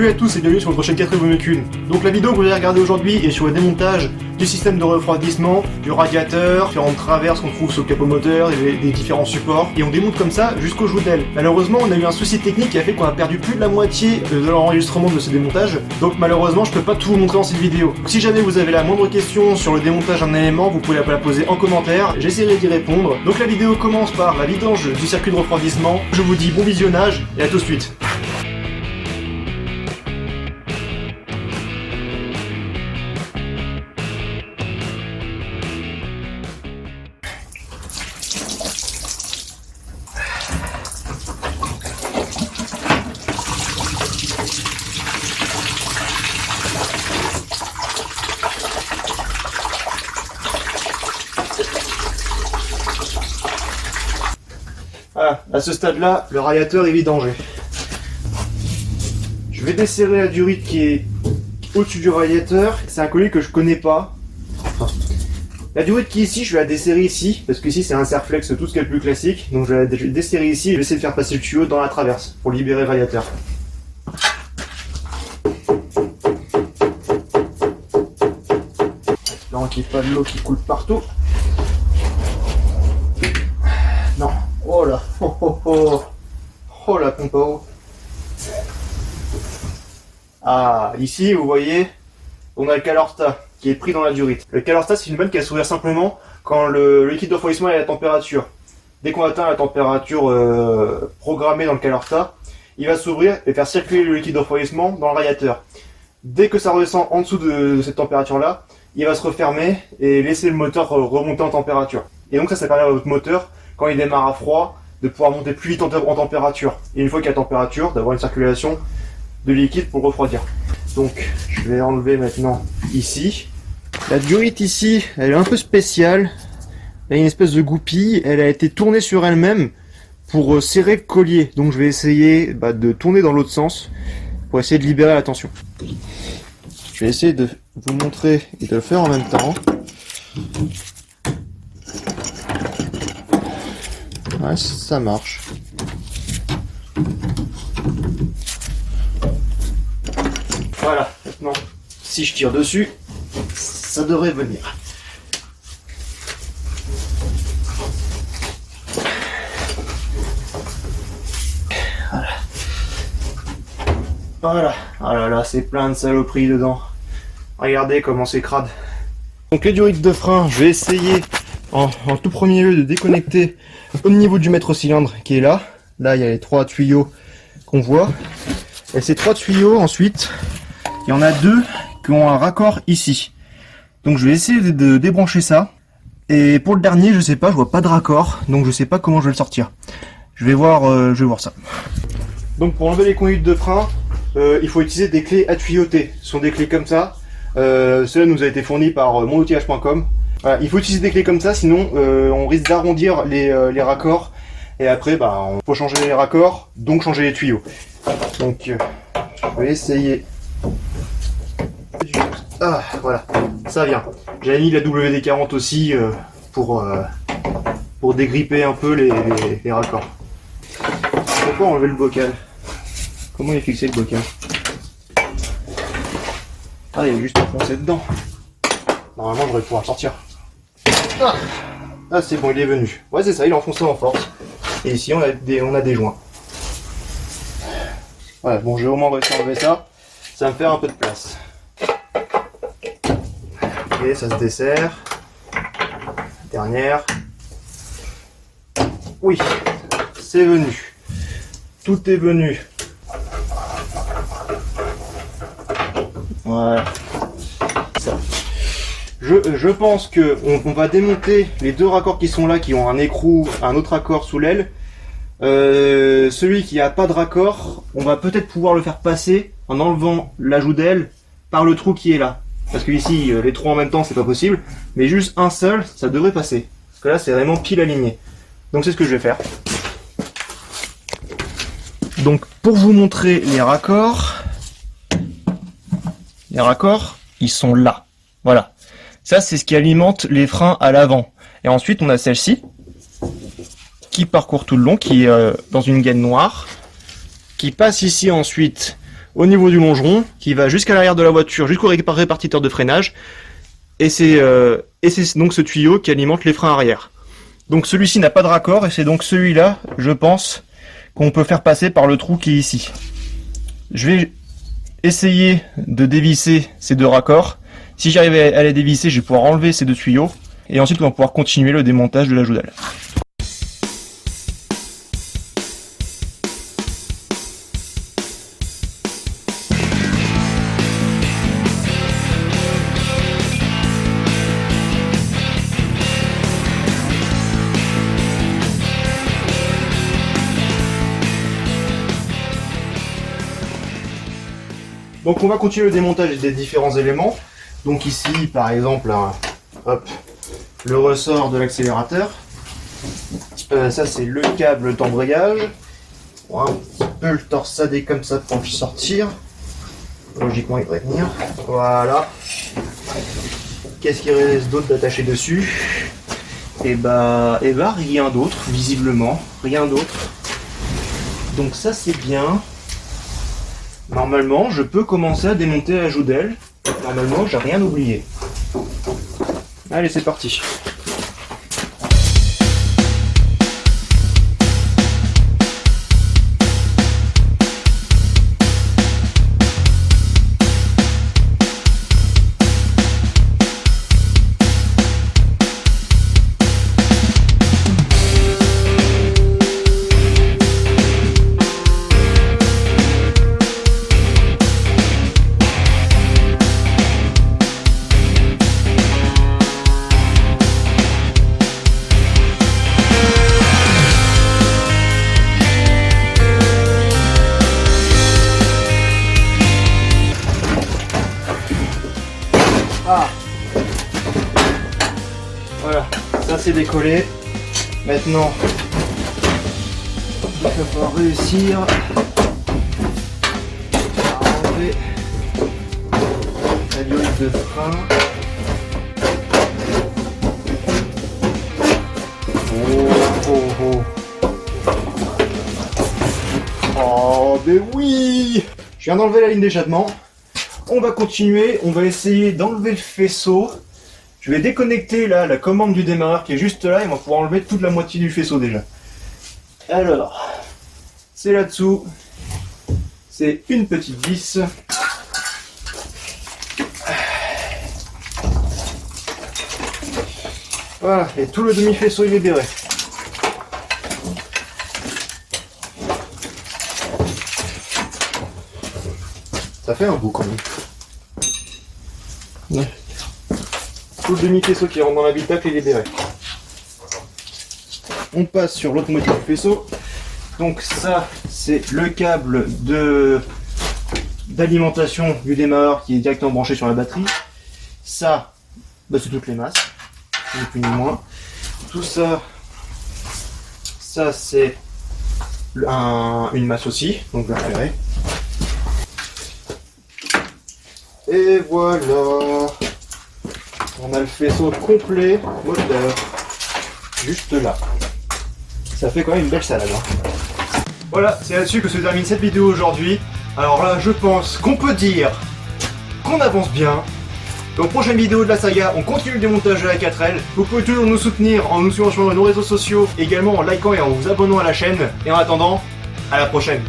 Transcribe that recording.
Salut à tous et bienvenue sur votre chaîne 4 Molécules. Donc la vidéo que vous allez regarder aujourd'hui est sur le démontage du système de refroidissement, du radiateur, différentes traverses qu'on trouve sur le capot moteur et des différents supports. Et on démonte comme ça jusqu'au joue d'aile. Malheureusement on a eu un souci technique qui a fait qu'on a perdu plus de la moitié de l'enregistrement de ce démontage. Donc malheureusement je peux pas tout vous montrer dans cette vidéo. Donc, si jamais vous avez la moindre question sur le démontage d'un élément, vous pouvez la poser en commentaire, j'essaierai d'y répondre. Donc la vidéo commence par la vidange du circuit de refroidissement. Je vous dis bon visionnage et à tout de suite. Voilà, à ce stade-là, le radiateur est vidangé. Je vais desserrer la durite qui est au-dessus du radiateur. C'est un collier que je connais pas. La durite qui est ici, je vais la desserrer ici, parce que ici c'est un serflex, tout ce qui est le plus classique. Donc je vais la desserrer ici et je vais essayer de faire passer le tuyau dans la traverse pour libérer le radiateur. Espérons qu'il n'y ait pas de l'eau qui coule partout. Non. Oh là, oh la pompe à eau. Ah, ici vous voyez, on a le calorsta qui est pris dans la durite. Le calorsta c'est une vanne qui va s'ouvrir simplement quand le liquide de refroidissement est à la température. Dès qu'on atteint la température programmée dans le calorsta, il va s'ouvrir et faire circuler le liquide de refroidissement dans le radiateur. Dès que ça redescend en dessous de cette température là, il va se refermer et laisser le moteur remonter en température. Et donc ça permet à votre moteur, quand il démarre à froid, de pouvoir monter plus vite en température. Et une fois qu'il y a température, d'avoir une circulation de liquide pour le refroidir. Donc, je vais enlever maintenant ici. La durite ici, elle est un peu spéciale. Elle a une espèce de goupille. Elle a été tournée sur elle-même pour serrer le collier. Donc, je vais essayer de tourner dans l'autre sens pour essayer de libérer la tension. Je vais essayer de vous montrer et de le faire en même temps. Ouais, ça marche. Voilà, maintenant, si je tire dessus, ça devrait venir. Voilà. Voilà. Ah là là, c'est plein de saloperies dedans. Regardez comment c'est crade. Donc les durites de frein, je vais essayer en tout premier lieu de déconnecter au niveau du maître cylindre qui est là. Là, il y a les 3 tuyaux qu'on voit. Et ces 3 tuyaux, ensuite, il y en a 2 qui ont un raccord ici. Donc je vais essayer de débrancher ça. Et pour le dernier, je sais pas, je vois pas de raccord. Donc je sais pas comment je vais le sortir. Je vais voir ça. Donc pour enlever les conduites de frein, il faut utiliser des clés à tuyauter. Ce sont des clés comme ça. Cela nous a été fourni par monoutillage.com. Voilà, il faut utiliser des clés comme ça, sinon on risque d'arrondir les raccords. Et après, on faut changer les raccords, donc changer les tuyaux. Donc, je vais essayer. Ah, voilà, ça vient. J'avais mis la WD-40 aussi pour dégripper un peu les raccords. Pourquoi enlever le bocal? Comment il est fixé le bocal? Ah, il est juste enfoncé dedans. Normalement, je devrais pouvoir sortir. Ah, c'est bon, il est venu. Ouais, c'est ça, il est enfoncé en force. Et ici, on a des joints. Voilà, bon, j'ai au moins réussi à enlever ça. Ça va me faire un peu de place. Ok, ça se dessert. Dernière. Oui, c'est venu. Tout est venu. Voilà. Ça. Je pense que on va démonter les 2 raccords qui sont là, qui ont un écrou, un autre raccord sous l'aile. Celui qui a pas de raccord, on va peut-être pouvoir le faire passer en enlevant la joue d'aile par le trou qui est là. Parce que ici, les 3 en même temps, c'est pas possible. Mais juste un seul, ça devrait passer. Parce que là, c'est vraiment pile aligné. Donc c'est ce que je vais faire. Donc pour vous montrer les raccords, ils sont là. Voilà. Ça, c'est ce qui alimente les freins à l'avant. Et ensuite, on a celle-ci, qui parcourt tout le long, qui est dans une gaine noire, qui passe ici ensuite au niveau du longeron qui va jusqu'à l'arrière de la voiture, jusqu'au répartiteur de freinage. Et c'est donc ce tuyau qui alimente les freins arrière. Donc celui-ci n'a pas de raccord et c'est donc celui-là, je pense, qu'on peut faire passer par le trou qui est ici. Je vais essayer de dévisser ces deux raccords. Si j'arrive à les dévisser, je vais pouvoir enlever ces deux tuyaux et ensuite on va pouvoir continuer le démontage de la joue d'aile. Donc on va continuer le démontage des différents éléments. Donc ici par exemple hop, le ressort de l'accélérateur. Ça c'est le câble d'embrayage. On va un petit peu le torsader comme ça pour le sortir. Logiquement il devrait tenir. Voilà. Qu'est-ce qu'il reste d'autre d'attacher dessus? Et bah rien d'autre, visiblement. Rien d'autre. Donc ça c'est bien. Normalement, je peux commencer à démonter la joue d'aile. Normalement, j'ai rien oublié. Allez, c'est parti. Ah, voilà, ça c'est décollé. Maintenant, il va falloir réussir à enlever la durite de frein. Oh, mais oui! Je viens d'enlever la ligne d'échappement. On va continuer, on va essayer d'enlever le faisceau. Je vais déconnecter là la commande du démarreur qui est juste là et on va pouvoir enlever toute la moitié du faisceau déjà. Alors, c'est là-dessous. C'est une petite vis. Voilà, et tout le demi-faisceau est libéré. Ça fait un bout quand même. Ouais. Tout le demi-faisceau qui rentre dans l'habitacle est libéré. On passe sur l'autre moitié du faisceau. Donc ça, c'est le câble d'alimentation du démarreur qui est directement branché sur la batterie. Ça, bah, c'est toutes les masses, ni plus ni moins. Tout ça, c'est une masse aussi, donc la ferrée. Et voilà, on a le faisceau complet moteur, juste là. Ça fait quand même une belle salade. Hein. Voilà, c'est là-dessus que se termine cette vidéo aujourd'hui. Alors là, je pense qu'on peut dire qu'on avance bien. Donc prochaine vidéo de la saga, on continue le démontage de la 4L. Vous pouvez toujours nous soutenir en nous suivant sur nos réseaux sociaux, également en likant et en vous abonnant à la chaîne. Et en attendant, à la prochaine.